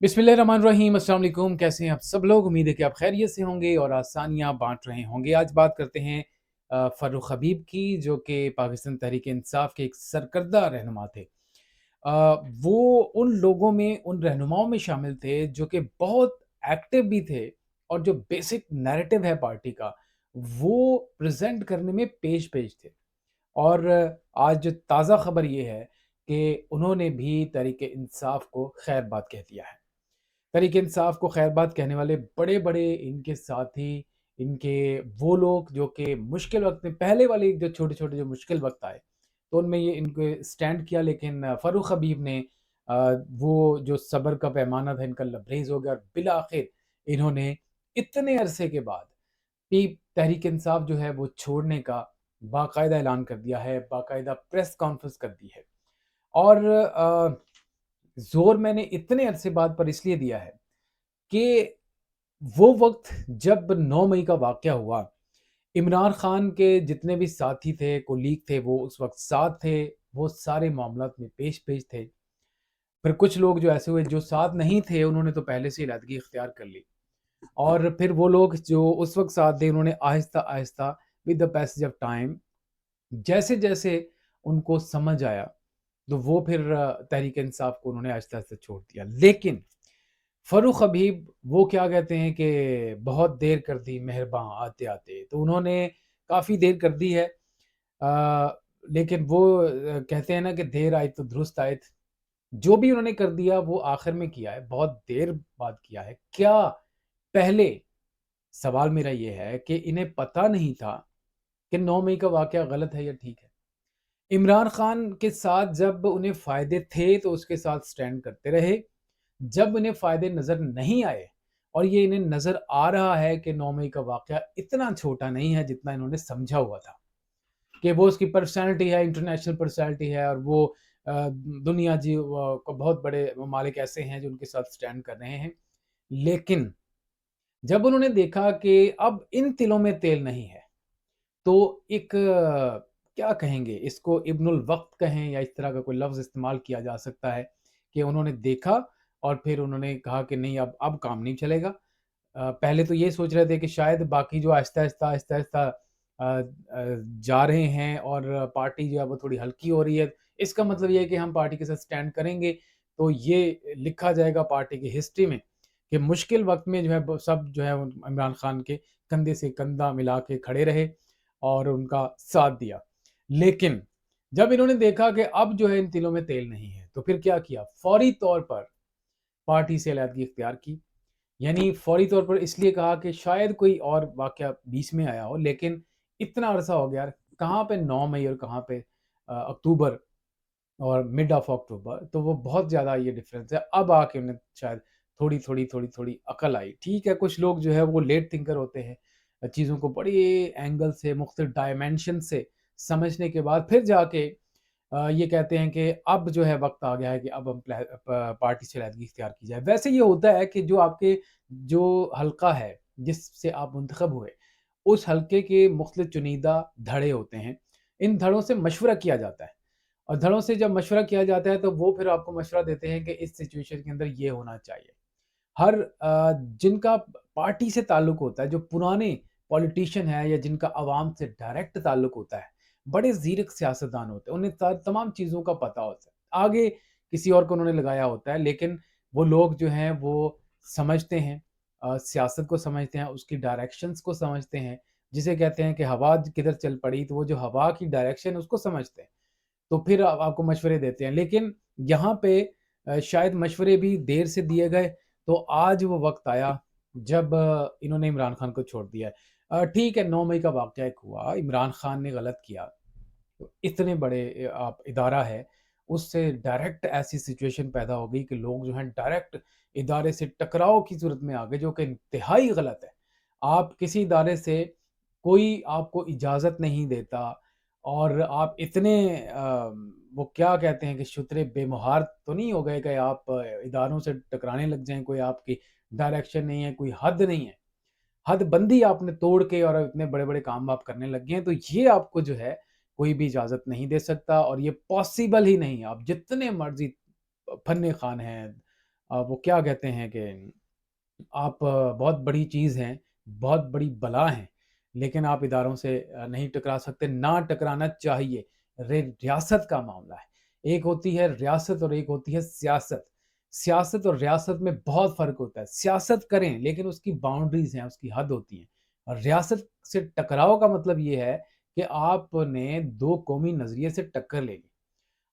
बिस्मिल्लाहिर्रहमानिर्रहीम। अस्सलाम वालेकुम। कैसे हैं आप सब लोग? उम्मीद है कि आप खैरियत से होंगे और आसानियाँ बाँट रहे होंगे। आज बात करते हैं फ़र्रुख हबीब की, जो कि पाकिस्तान तहरीक-ए-इंसाफ़ के एक सरकर्दा रहनुमा थे। वो उन लोगों में, उन रहनुमाओं में शामिल थे जो कि बहुत एक्टिव भी थे और जो बेसिक नैरेटिव है पार्टी का, वो प्रेज़ेंट करने में पेश-पेश थे। और आज ताज़ा खबर ये है कि उन्होंने भी तहरीक-ए-इंसाफ़ को खैरबाद कह दिया है। तहरीक इंसाफ को खैरबाद कहने वाले बड़े-बड़े इनके साथी, इनके वो लोग जो कि मुश्किल वक़्त में पहले वाले जो छोटे-छोटे जो मुश्किल वक़्त आए, तो उनमें ये इनको स्टैंड किया। लेकिन फ़र्रुख हबीब ने अ, वो जो सब्र का पैमाना था इनका लबरेज़ हो गया और बिल-आख़िर इन्होंने इतने अरसे के बाद भी तहरीक इंसाफ जो है वो छोड़ने का बाकायदा ऐलान कर दिया है, बाकायदा प्रेस कॉन्फ्रेंस कर दी है। और ज़ोर मैंने इतने अरसे बाद पर इसलिए दिया है कि वो वक़्त जब 9 मई का वाक़या हुआ, इमरान खान के जितने भी साथी थे, कोलीग थे, वो उस वक़्त साथ थे, वो सारे मामलात में पेश-पेश थे। फिर कुछ लोग जो ऐसे हुए जो साथ नहीं थे, उन्होंने तो पहले से अलहदगी इख्तियार कर ली। और फिर वो लोग जो उस वक़्त साथ थे, उन्होंने आहिस्ता-आहिस्ता with the passage of time जैसे-जैसे उनको समझ आया, तो वो फिर तहरीक इंसाफ को उन्होंने आहिस्ता-आहिस्ता छोड़ दिया। लेकिन फ़र्रुख हबीब वो क्या कहते हैं कि बहुत देर कर दी मेहरबाँ आते-आते, तो उन्होंने काफ़ी देर कर दी है। लेकिन वो कहते हैं ना कि देर आए तो दुरुस्त आए। जो भी उन्होंने कर दिया वो आखिर में किया है, बहुत देर बाद किया है। क्या पहले सवाल मेरा ये है कि इन्हें पता नहीं था कि 9 मई का वाक़या गलत है या ठीक है? इमरान खान के साथ जब उन्हें फ़ायदे थे तो उसके साथ स्टैंड करते रहे। जब इन्हें फ़ायदे नज़र नहीं आए और ये इन्हें नज़र आ रहा है कि 9 मई का वाक़या इतना छोटा नहीं है जितना इन्होंने समझा हुआ था, कि वो उसकी पर्सनैलिटी है, इंटरनेशनल पर्सनैलिटी है और वो दुनिया जी को बहुत बड़े ममालिक ऐसे हैं जो उनके साथ स्टैंड कर रहे हैं। लेकिन जब उन्होंने देखा कि अब इन तिलों में तेल नहीं है, तो एक क्या कहेंगे इसको, इब्नुल वक़्त कहें या इस तरह का कोई लफ़्ज़ इस्तेमाल किया जा सकता है कि उन्होंने देखा और फिर उन्होंने कहा कि नहीं, अब काम नहीं चलेगा। पहले तो ये सोच रहे थे कि शायद बाकी जो आहिस्ता-आहिस्ता जा रहे हैं और पार्टी जो है वो थोड़ी हल्की हो रही है। इसका मतलब ये है कि हम पार्टी के साथ स्टैंड करेंगे, तो ये लिखा जाएगा पार्टी की हिस्ट्री में कि मुश्किल वक़्त में जो है ब सब जो है इमरान खान के कंधे से कंधा मिला के खड़े रहे और उनका साथ दिया। लेकिन जब इन्होंने देखा कि अब जो है इन तिलों में तेल नहीं है, तो फिर क्या किया? फौरी तौर पर पार्टी से अलहदगी इख्तियार की। यानी फौरी तौर पर इसलिए कहा कि शायद कोई और वाक़या बीच में आया हो, लेकिन इतना अरसा हो गया यार, कहाँ पे 9 मई और कहाँ पे अक्टूबर और मिड ऑफ अक्टूबर, तो वो बहुत ज़्यादा ये डिफ़रेंस है। अब आके उन्हें शायद थोड़ी-थोड़ी अकल आई। ठीक है, कुछ लोग जो है वो लेट थिंकर होते हैं। चीज़ों को बड़े एंगल से, मुख्तलिफ डायमेंशन से समझने के बाद फिर जाके ये कहते हैं कि अब जो है वक़्त आ गया है कि अब हम पार्टी से अलहदगी इख्तियार की जाए। वैसे ये होता है कि जो आपके जो हल्का है, जिससे आप मुंतखब हुए, उस हल्के के मुख्तलिफ चुनिंदा धड़े होते हैं। इन धड़ों से मशवरा किया जाता है और धड़ों से जब मशवरा किया जाता है तो वो फिर आपको मशवरा देते हैं कि इस सिचुएशन के अंदर ये होना चाहिए। हर जिनका पार्टी से ताल्लुक होता है, जो पुराने पॉलिटिशियन हैं या जिनका अवाम से डायरेक्ट ताल्लुक होता है, बड़े ज़ीरक सियासतदान होते हैं, उन्हें तमाम चीज़ों का पता होता है। आगे किसी और को उन्होंने लगाया होता है, लेकिन वो लोग जो हैं वो समझते हैं, सियासत को समझते हैं, उसकी डायरेक्शंस को समझते हैं। जिसे कहते हैं कि हवा किधर चल पड़ी, तो वो जो हवा की डायरेक्शन है उसको समझते हैं। तो फिर आपको मशवरे देते हैं। लेकिन यहाँ पे शायद मशवरे भी देर से दिए गए, तो आज वो वक़्त आया जब इन्होंने इमरान खान को छोड़ दिया है। ठीक है, 9 मई का वाक़या एक हुआ, इमरान खान ने गलत किया। तो इतने बड़े आप इदारा है, उससे डायरेक्ट ऐसी सिचुएशन पैदा हो गई कि लोग जो हैं डायरेक्ट इदारे से टकराव की सूरत में आ गए, जो कि इंतहाई गलत है। आप किसी इदारे से, कोई आपको इजाज़त नहीं देता और आप इतने वो क्या कहते हैं कि शुतरे बेमुहार तो नहीं हो गए कि आप इदारों से टकराने लग जाएँ, कोई आपकी डायरेक्शन नहीं है, कोई हद नहीं है। हदबंदी आपने तोड़ के और इतने बड़े-बड़े काम आप करने लग गए हैं, तो ये आपको जो है कोई भी इजाज़त नहीं दे सकता और ये पॉसिबल ही नहीं है। आप जितने मर्ज़ी फन्ने खान हैं, वो क्या कहते हैं कि आप बहुत बड़ी चीज़ हैं, बहुत बड़ी बला हैं, लेकिन आप इदारों से नहीं टकरा सकते, ना टकराना चाहिए। रियासत का मामला है। एक होती है रियासत और एक होती है सियासत। सियासत और रियासत में बहुत फ़र्क होता है। सियासत करें, लेकिन उसकी बाउंड्रीज़ हैं, उसकी हद होती है। और रियासत से टकराव का मतलब ये है कि आपने 2 कौमी नज़रिए से टक्कर ले ली।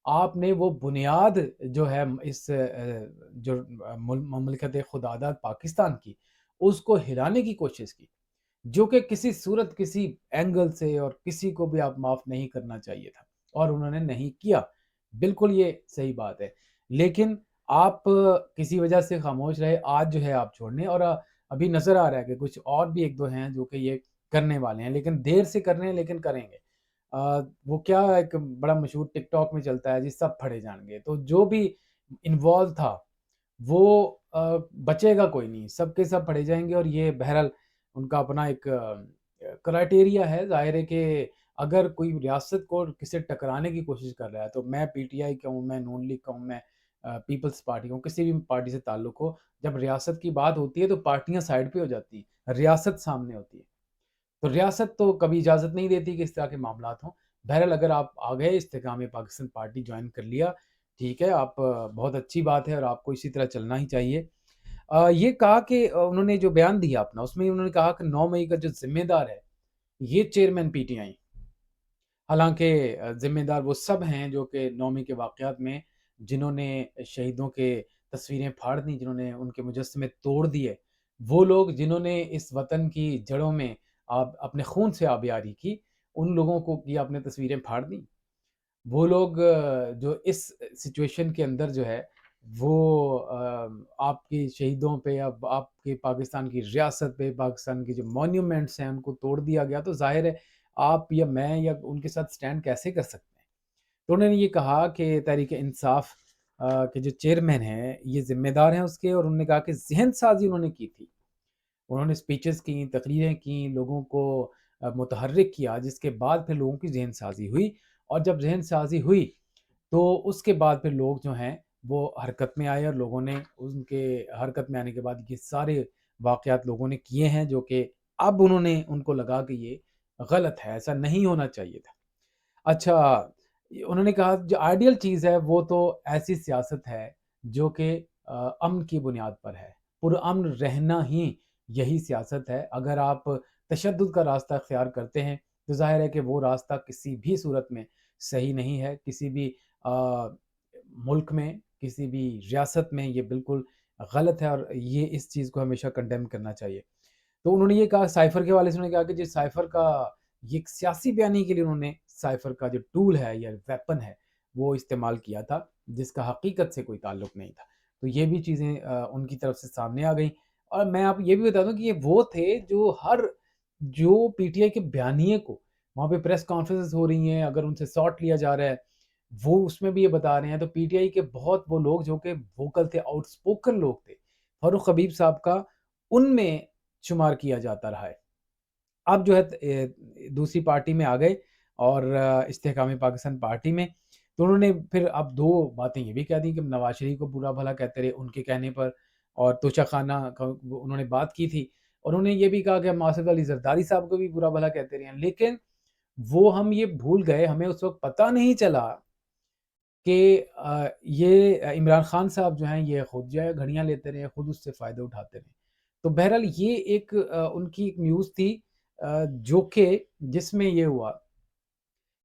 आपने वो बुनियाद जो है इस जो ममलकत खुदादाद पाकिस्तान की, उसको हिलाने की कोशिश की, जो कि किसी सूरत, किसी एंगल से और किसी को भी आप माफ़ नहीं करना चाहिए था, और उन्होंने नहीं किया। बिल्कुल ये सही बात है। लेकिन आप किसी वजह से खामोश रहे, आज जो है आप छोड़ने, और अभी नज़र आ रहा है कि कुछ और भी 1-2 हैं जो कि ये करने वाले हैं, लेकिन देर से कर रहे हैं, लेकिन करेंगे। वो क्या एक बड़ा मशहूर टिकटॉक में चलता है जी, सब फड़े जाएँगे। तो जो भी इन्वॉल्व था, वो बचेगा कोई नहीं, सब के सब पढ़े जाएँगे, और ये बहरहाल उनका अपना एक क्राइटेरिया है। ज़ाहिर है कि अगर कोई रियासत को किसी से टकराने की कोशिश कर रहा है, तो मैं पीटीआई का हूँ, मैं नून लीग का हूँ, मैं पीपल्स पार्टी का हूँ, किसी भी पार्टी से ताल्लुक हो, जब रियासत की बात होती है, तो पार्टियाँ साइड पे हो जाती हैं, रियासत सामने होती है। तो रियासत तो कभी इजाज़त नहीं देती कि इस तरह के मामलात हों। बहरहाल अगर आप आ गए इस्तेकाम पाकिस्तान पार्टी जॉइन कर लिया, ठीक है, आप बहुत अच्छी बात है और आपको इसी तरह चलना ही चाहिए। ये कहा कि उन्होंने जो बयान दिया अपना, उसमें उन्होंने कहा कि 9 मई का जो ज़िम्मेदार है, ये चेयरमैन पीटीआई। हालाँकि ज़िम्मेदार वो सब हैं जो कि 9 मई के वाक़यात में जिन्होंने शहीदों के तस्वीरें फाड़ दी, जिन्होंने उनके मुजस्समे तोड़ दिए, वो लोग जिन्होंने इस वतन की जड़ों में आप अपने खून से आबियारी की, उन लोगों को की आपने तस्वीरें फाड़ दी। वो लोग जो इस सिचुएशन के अंदर जो है वो आपके शहीदों पे या आपके पाकिस्तान की रियासत पे, पाकिस्तान के जो मॉन्यूमेंट्स हैं उनको तोड़ दिया गया, तो ज़ाहिर है आप या मैं या उनके साथ स्टैंड कैसे कर सकते हैं। तो उन्होंने ये कहा कि तहरीक इंसाफ के जो चेयरमैन हैं ये ज़िम्मेदार हैं उसके, और उन्होंने कहा कि ज़हन साज़ी उन्होंने की थी। उन्होंने स्पीचेस की, तकरीरें की, लोगों को मुतहर्रिक किया, जिसके बाद फिर लोगों की ज़हन साज़ी हुई, और जब ज़हन साज़ी हुई, तो उसके बाद फिर लोग जो हैं वो हरकत में आए, और लोगों ने उनके हरकत में आने के बाद ये सारे वाक़यात लोगों ने किए हैं, जो कि अब उन्होंने उनको लगा कि ये गलत है, ऐसा नहीं होना चाहिए था। अच्छा, उन्होंने कहा जो आइडियल चीज़ है वो तो ऐसी सियासत है जो कि अमन की बुनियाद पर है। पुरअमन रहना ही यही सियासत है। अगर आप तशद्दुद का रास्ता इख्तियार करते हैं, तो ज़ाहिर है कि वो रास्ता किसी भी सूरत में सही नहीं है। किसी भी अ, मुल्क में, किसी भी रियासत में ये बिल्कुल गलत है, और ये इस चीज़ को हमेशा कंडेम करना चाहिए। तो उन्होंने ये कहा साइफ़र के हवाले से, उन्होंने कहा कि जिस साइफ़र का ये एक सियासी बयानी के लिए उन्होंने साइफ़र का जो टूल है या वेपन है, वो इस्तेमाल किया था, जिसका हकीकत से कोई ताल्लुक नहीं था। तो ये भी चीज़ें उनकी तरफ से सामने आ गईं, और मैं आपको ये भी बता दूँ कि ये वो थे जो पीटीआई के बयानिए को, वहाँ पे प्रेस कॉन्फ्रेंसेस हो रही हैं, अगर उनसे सॉट लिया जा रहा है, वो उसमें भी ये बता रहे हैं। तो पीटीआई के बहुत वो लोग जो कि वोकल थे, आउटस्पोकन लोग थे, फारूक हबीब साहब का उनमें शुमार किया जाता रहा है। अब जो है दूसरी पार्टी में आ गए, और इस्तेहकाम पाकिस्तान पार्टी में। तो उन्होंने फिर अब 2 बातें ये भी कह दी कि नवाज़ शरीफ को बुरा-भला कहते रहे उनके कहने पर, और तोशाखाना का वो उन्होंने बात की थी, और उन्होंने ये भी कहा कि हम आसिफ अली ज़रदारी साहब को भी बुरा-भला कहते रहे हैं। लेकिन वो हम ये भूल गए, हमें उस वक़्त पता नहीं चला कि ये इमरान खान साहब जो हैं ये खुद जो है घड़ियाँ लेते रहे, खुद उससे फ़ायदे उठाते रहे। तो बहरहाल ये एक उनकी एक न्यूज़ थी, जो कि जिसमें ये हुआ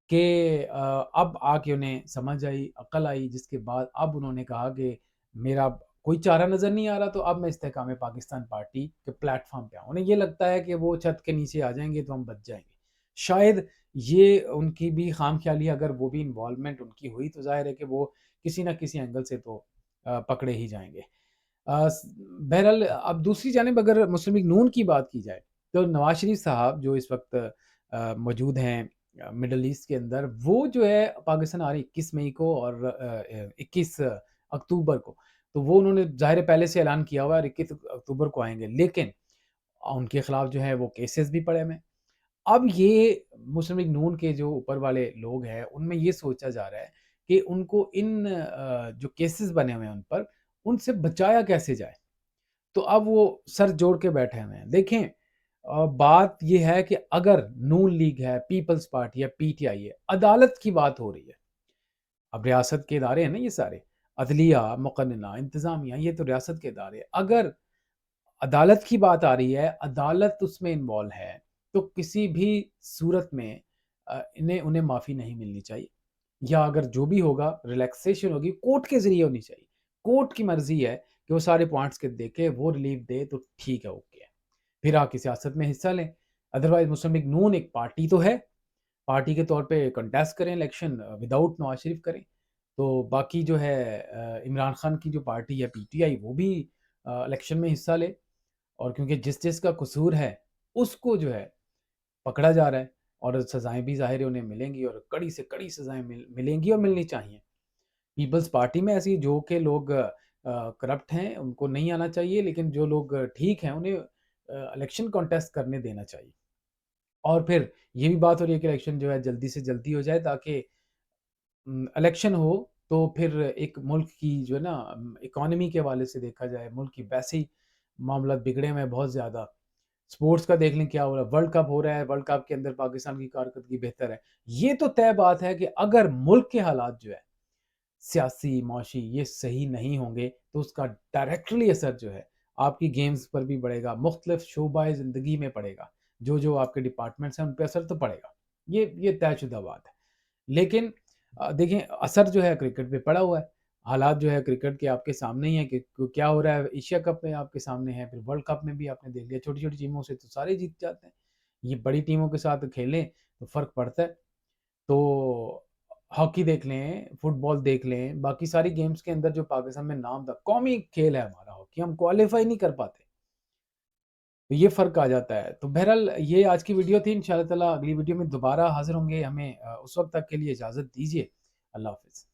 कि अब आके उन्हें समझ आई, अक़ल आई, जिसके बाद अब उन्होंने कहा कि मेरा कोई चारा नज़र नहीं आ रहा, तो अब मैं इस्तेहकाम पाकिस्तान पार्टी के प्लेटफ़ॉर्म पे आऊँ। उन्हें ये लगता है कि वो छत के नीचे आ जाएँगे तो हम बच जाएँगे। शायद ये उनकी भी ख़ामख़याली, अगर वो भी इन्वॉल्वमेंट उनकी हुई, तो ज़ाहिर है कि वो किसी न किसी एंगल से तो पकड़े ही जाएँगे। बहरहाल अब दूसरी जानिब अगर मुस्लिम लीग नून की बात की जाए, तो नवाज़ शरीफ साहब जो इस वक़्त मौजूद हैं मिडल ईस्ट के अंदर, वो जो है पाकिस्तान आ रहे 21 मई को और 21 अक्टूबर को। तो वो उन्होंने ज़ाहिर है पहले से ऐलान किया हुआ है और 21 अक्टूबर को आएँगे। लेकिन उनके खिलाफ जो है वो केसेस भी पड़े हुए हैं। अब ये मुस्लिम लीग नून के जो ऊपर वाले लोग हैं, उनमें ये सोचा जा रहा है कि उनको इन जो केसेस बने हुए हैं उन पर, ان سے بچایا کیسے جائے؟ تو اب وہ سر جوڑ کے بیٹھے ہوئے ہیں. دیکھیں بات یہ ہے کہ اگر نون لیگ ہے، پیپلز پارٹی ہے، پی ٹی آئی ہے، عدالت کی بات ہو رہی ہے. اب ریاست کے ادارے ہیں نا یہ سارے، عدلیہ، مقننہ، انتظامیہ، یہ تو ریاست کے ادارے ہیں. اگر عدالت کی بات آ رہی ہے، عدالت اس میں انوالو ہے، تو کسی بھی صورت میں انہیں معافی نہیں ملنی چاہیے، یا اگر جو بھی ہوگا ریلیکسیشن ہوگی کورٹ کے ذریعے ہونی چاہیے. کورٹ کی مرضی ہے کہ وہ سارے پوائنٹس کے دیکھے، وہ ریلیف دے تو ٹھیک ہے، اوکے ہے، پھر آپ کی سیاست میں حصہ لیں. ادروائز مسلم لیگ نون ایک پارٹی تو ہے، پارٹی کے طور پہ کنٹیسٹ کریں الیکشن وداؤٹ نواز شریف کریں. تو باقی جو ہے عمران خان کی جو پارٹی ہے پی ٹی آئی، وہ بھی الیکشن میں حصہ لے. اور کیونکہ جس کا قصور ہے اس کو جو ہے پکڑا جا رہا ہے، اور سزائیں بھی ظاہر ہے انہیں ملیں گی، اور کڑی سے کڑی سزائیں ملیں گی اور ملنی چاہیے. پیپلز پارٹی میں ایسی جو کہ لوگ کرپٹ ہیں ان کو نہیں آنا چاہیے، لیکن جو لوگ ٹھیک ہیں انہیں الیکشن کانٹیسٹ کرنے دینا چاہیے. اور پھر یہ بھی بات ہو رہی ہے کہ الیکشن جو ہے جلدی سے جلدی ہو جائے، تاکہ الیکشن ہو تو پھر ایک ملک کی جو ہے نا اکانومی کے حوالے سے دیکھا جائے، ملک کی ویسے ہی معاملات بگڑے ہوئے ہیں بہت زیادہ. سپورٹس کا دیکھ لیں کیا ہو رہا ہے، ورلڈ کپ ہو رہا ہے، ورلڈ کپ کے اندر پاکستان کی کارکردگی بہتر ہے. یہ تو طے بات ہے کہ اگر ملک کے حالات جو ہے سیاسی، معاشی، یہ صحیح نہیں ہوں گے تو اس کا ڈائریکٹلی اثر جو ہے آپ کی گیمز پر بھی پڑے گا، مختلف شعبۂ زندگی میں پڑے گا، جو آپ کے ڈپارٹمنٹس ہیں ان پہ اثر تو پڑے گا. یہ طے شدہ بات ہے. لیکن دیکھیں اثر جو ہے کرکٹ پہ پڑا ہوا ہے. حالات جو ہے کرکٹ کے آپ کے سامنے ہی ہیں کہ کیا ہو رہا ہے. ایشیا کپ میں آپ کے سامنے ہے، پھر ورلڈ کپ میں بھی آپ نے دیکھ لیا، چھوٹی چھوٹی ٹیموں سے تو سارے جیت جاتے ہیں. یہ بڑی ٹیموں کے ساتھ کھیلیں تو فرق پڑتا ہے. تو ہاکی دیکھ لیں، فٹ بال دیکھ لیں، باقی ساری گیمز کے اندر جو پاکستان میں نام تھا، قومی کھیل ہے ہمارا ہاکی، ہم کوالیفائی نہیں کر پاتے، تو یہ فرق آ جاتا ہے. تو بہرحال یہ آج کی ویڈیو تھی. انشاءاللہ تعالیٰ اگلی ویڈیو میں دوبارہ حاضر ہوں گے. ہمیں اس وقت تک کے لیے اجازت دیجیے. اللہ حافظ.